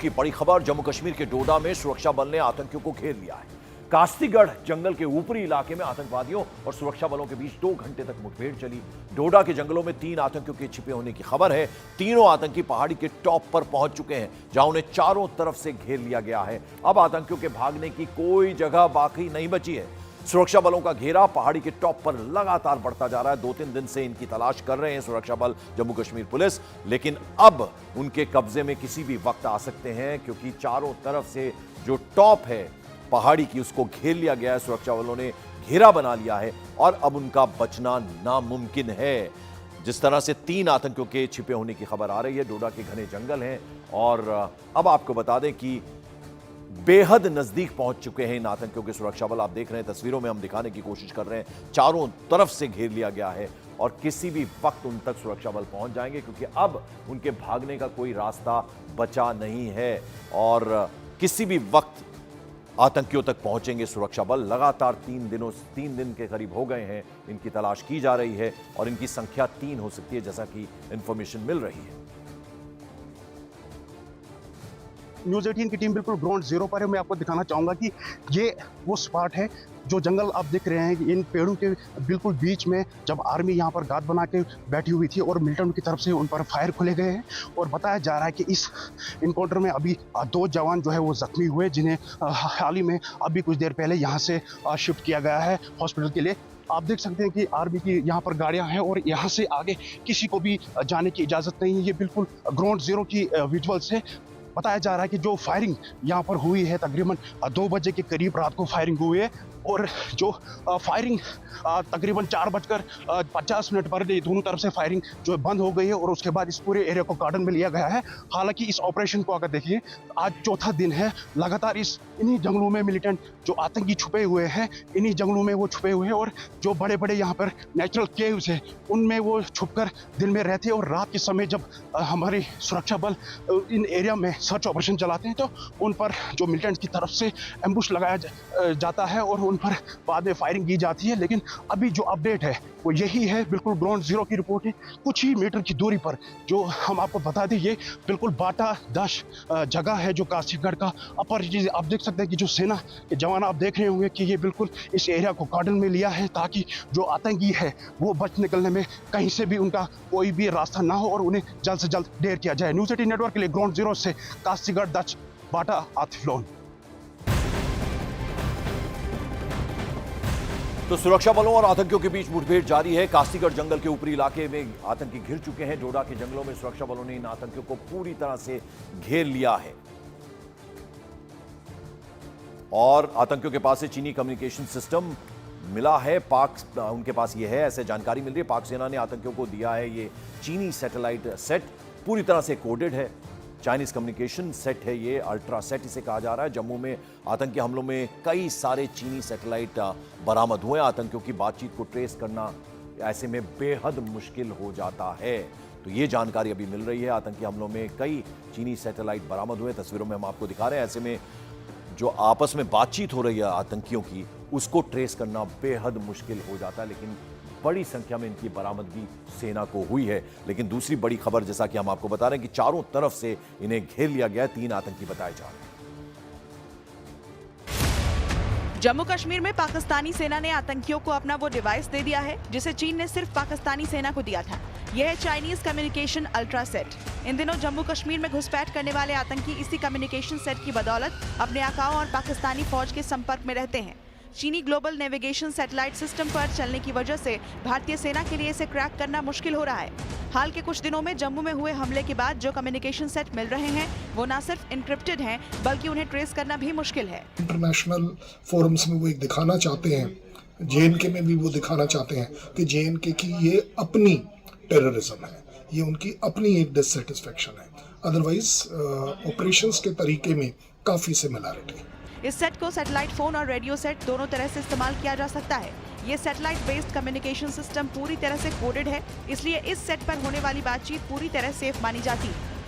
की बड़ी खबर, जम्मू कश्मीर के डोडा में सुरक्षा बल ने आतंकियों को घेर लिया है। कास्तीगढ़ जंगल के ऊपरी इलाके में आतंकवादियों और सुरक्षा बलों के बीच 2 घंटे तक मुठभेड़ चली। डोडा के जंगलों में 3 आतंकियों के छिपे होने की खबर है। तीनों आतंकी पहाड़ी के टॉप पर पहुंच चुके हैं, जहां उन्हें चारों तरफ से घेर लिया गया है। अब आतंकियों के भागने की कोई जगह बाकी नहीं बची है। सुरक्षा बलों का घेरा पहाड़ी के टॉप पर लगातार बढ़ता जा रहा है। 2-3 दिन से इनकी तलाश कर रहे हैं सुरक्षा बल, जम्मू कश्मीर पुलिस, लेकिन अब उनके कब्जे में किसी भी वक्त आ सकते हैं, क्योंकि चारों तरफ से जो टॉप है पहाड़ी की, उसको घेर लिया गया है। सुरक्षा बलों ने घेरा बना लिया है और अब उनका बचना नामुमकिन है। जिस तरह से 3 आतंकियों के छिपे होने की खबर आ रही है, डोडा के घने जंगल हैं और अब आपको बता दें कि बेहद नजदीक पहुंच चुके हैं इन आतंकियों के सुरक्षा बल। आप देख रहे हैं, तस्वीरों में हम दिखाने की कोशिश कर रहे हैं, चारों तरफ से घेर लिया गया है और किसी भी वक्त उन तक सुरक्षा बल पहुंच जाएंगे, क्योंकि अब उनके भागने का कोई रास्ता बचा नहीं है और किसी भी वक्त आतंकियों तक पहुंचेंगे सुरक्षा बल। लगातार 3 दिन के करीब हो गए हैं, इनकी तलाश की जा रही है और इनकी संख्या 3 हो सकती है, जैसा कि इंफॉर्मेशन मिल रही है। न्यूज़ 18 की टीम बिल्कुल ग्राउंड जीरो पर है। मैं आपको दिखाना चाहूँगा कि ये वो स्पॉट है, जो जंगल आप देख रहे हैं कि इन पेड़ों के बिल्कुल बीच में जब आर्मी यहाँ पर गाद बना के बैठी हुई थी और मिलिटेंट की तरफ से उन पर फायर खोले गए हैं और बताया जा रहा है कि इस इनकाउंटर में अभी 2 जवान जो है वो जख्मी हुए, जिन्हें हाल ही में अभी कुछ देर पहले यहाँ से शिफ्ट किया गया है हॉस्पिटल के लिए। आप देख सकते हैं कि आर्मी की यहाँ पर गाड़ियाँ हैं और यहाँ से आगे किसी को भी जाने की इजाज़त नहीं है। ये बिल्कुल ग्राउंड जीरो की विजुअल्स है। बताया जा रहा है कि जो फायरिंग यहाँ पर हुई है, तकरीबन 2 बजे के करीब रात को फायरिंग हुई है और जो फायरिंग तकरीबन 4:50 पर दोनों तरफ से फायरिंग जो बंद हो गई है और उसके बाद इस पूरे एरिया को गार्डन में लिया गया है। हालांकि इस ऑपरेशन को अगर देखिए, आज चौथा दिन है लगातार इन्हीं जंगलों में मिलिटेंट जो आतंकी छुपे हुए हैं, इन्हीं जंगलों में वो छुपे हुए हैं और जो बड़े बड़े यहाँ पर नेचुरल केव्स है उनमें वो छुपकर दिन में रहते हैं और रात के समय जब हमारी सुरक्षा बल इन एरिया में सर्च ऑपरेशन चलाते हैं तो उन पर जो मिलिटेंट्स की तरफ से एम्बुश लगाया जाता है और उन पर बाद में फायरिंग की जाती है। लेकिन अभी जो अपडेट है वो यही है, बिल्कुल ग्राउंड जीरो की रिपोर्ट है। कुछ ही मीटर की दूरी पर जो हम आपको बता दें, ये बिल्कुल बाटा दाश जगह है जो कास्तीगढ़ का अपर। आप देख सकते हैं कि जो सेना के जवान आप देख रहे होंगे कि ये बिल्कुल इस एरिया को गार्डन में लिया है ताकि जो आतंकी है वो बच निकलने में कहीं से भी उनका कोई भी रास्ता ना हो और उन्हें जल्द से जल्द ढेर किया जाए। न्यूज़ 18 नेटवर्क के लिए ग्राउंड जीरो से कास्तीगढ़ दच बाटा आतिफ लोन। तो सुरक्षा बलों और आतंकियों के बीच मुठभेड़ जारी है। कास्तीगढ़ जंगल के ऊपरी इलाके में आतंकी घिर चुके हैं। डोडा के जंगलों में सुरक्षा बलों ने इन आतंकियों को पूरी तरह से घेर लिया है और आतंकियों के पास से चीनी कम्युनिकेशन सिस्टम मिला है। पाक उनके पास ये है, ऐसे जानकारी मिल रही है। पाक सेना ने आतंकियों को दिया है ये चीनी सैटेलाइट सेट, पूरी तरह से कोडेड है। चाइनीज कम्युनिकेशन सेट है ये, अल्ट्रा सेट इसे कहा जा रहा है। जम्मू में आतंकी हमलों में कई सारे चीनी सैटेलाइट बरामद हुए। आतंकियों की बातचीत को ट्रेस करना ऐसे में बेहद मुश्किल हो जाता है। तो ये जानकारी अभी मिल रही है, आतंकी हमलों में कई चीनी सैटेलाइट बरामद हुए। तस्वीरों में हम आपको दिखा रहे हैं। ऐसे में जो आपस में बातचीत हो रही है आतंकियों की, उसको ट्रेस करना बेहद मुश्किल हो जाता है। लेकिन बड़ी संख्या में इनकी बरामदगी सेना को हुई है। लेकिन दूसरी बड़ी खबर, जैसा कि हम आपको बता रहे हैं कि चारों तरफ से इन्हें घेर लिया गया है। 3 आतंकी बताए जा रहे हैं। जम्मू कश्मीर में पाकिस्तानी सेना ने आतंकियों को अपना वो डिवाइस दे दिया है जिसे चीन ने सिर्फ पाकिस्तानी सेना को दिया था। यह है चाइनीज कम्युनिकेशन अल्ट्रा सेट। इन दिनों जम्मू कश्मीर में घुसपैठ करने वाले आतंकी इसी कम्युनिकेशन सेट की बदौलत अपने आकाओं और पाकिस्तानी फौज के संपर्क में रहते हैं। चीनी ग्लोबल नेविगेशन सैटेलाइट सिस्टम पर चलने की वजह से भारतीय सेना के लिए इसे क्रैक करना मुश्किल हो रहा है। हाल के कुछ दिनों में जम्मू में हुए हमले के बाद जो कम्युनिकेशन सेट मिल रहे हैं वो न सिर्फ इनक्रिप्टेड हैं, बल्कि उन्हें ट्रेस करना भी मुश्किल है। इंटरनेशनल फोरम्स में वो एक दिखाना चाहते हैं, जेएनके में भी वो दिखाना चाहते हैं कि जेएनके की ये अपनी टेररिज्म है, ये उनकी अपनी एक डिससैटिस्फैक्शन है। अदरवाइज ऑपरेशंस के तरीके में काफ़ी सिमिलैरिटी है। इस सेट को सैटेलाइट फोन और रेडियो सेट दोनों तरह से इस्तेमाल किया जा सकता है। ये सैटेलाइट बेस्ड कम्युनिकेशन सिस्टम पूरी तरह से कोडेड है, इसलिए इस सेट पर होने वाली बातचीत पूरी तरह सेफ मानी जाती है।